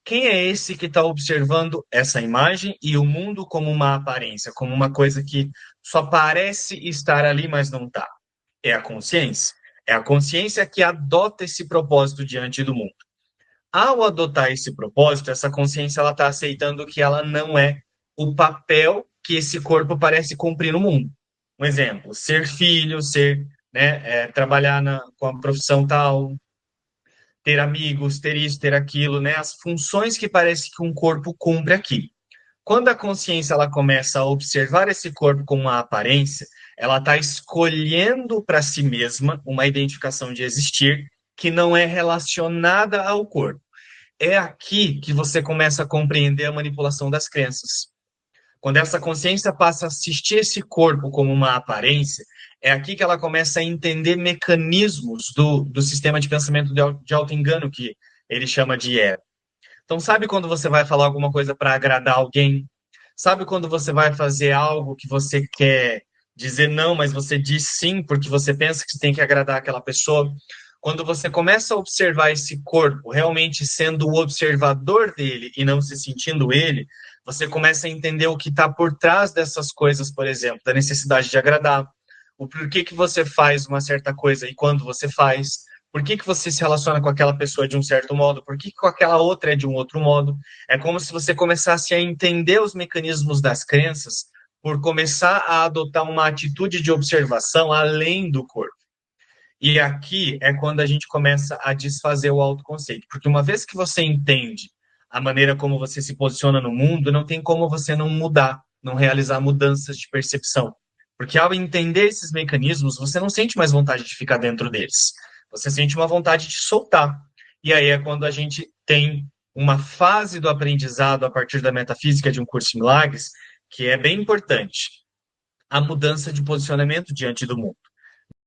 Quem é esse que está observando essa imagem e o mundo como uma aparência, como uma coisa que só parece estar ali, mas não está? É a consciência. É a consciência que adota esse propósito diante do mundo. Ao adotar esse propósito, essa consciência ela está aceitando que ela não é o papel que esse corpo parece cumprir no mundo. Um exemplo, ser filho, ser, né, trabalhar com a profissão tal, ter amigos, ter isso, ter aquilo, né, as funções que parece que um corpo cumpre aqui. Quando a consciência ela começa a observar esse corpo como uma aparência, ela está escolhendo para si mesma uma identificação de existir que não é relacionada ao corpo. É aqui que você começa a compreender a manipulação das crenças. Quando essa consciência passa a assistir esse corpo como uma aparência, é aqui que ela começa a entender mecanismos do sistema de pensamento de auto-engano, que ele chama de ego. Então, sabe quando você vai falar alguma coisa para agradar alguém? Sabe quando você vai fazer algo que você quer dizer não, mas você diz sim porque você pensa que você tem que agradar aquela pessoa? Quando você começa a observar esse corpo realmente sendo o observador dele e não se sentindo ele, você começa a entender o que está por trás dessas coisas, por exemplo, da necessidade de agradar, o porquê que você faz uma certa coisa e quando você faz, por que que você se relaciona com aquela pessoa de um certo modo, por que que com aquela outra é de um outro modo. É como se você começasse a entender os mecanismos das crenças por começar a adotar uma atitude de observação além do corpo. E aqui é quando a gente começa a desfazer o autoconceito, porque uma vez que você entende a maneira como você se posiciona no mundo, não tem como você não mudar, não realizar mudanças de percepção. Porque ao entender esses mecanismos, você não sente mais vontade de ficar dentro deles. Você sente uma vontade de soltar. E aí é quando a gente tem uma fase do aprendizado a partir da metafísica de um curso de milagres, que é bem importante, a mudança de posicionamento diante do mundo.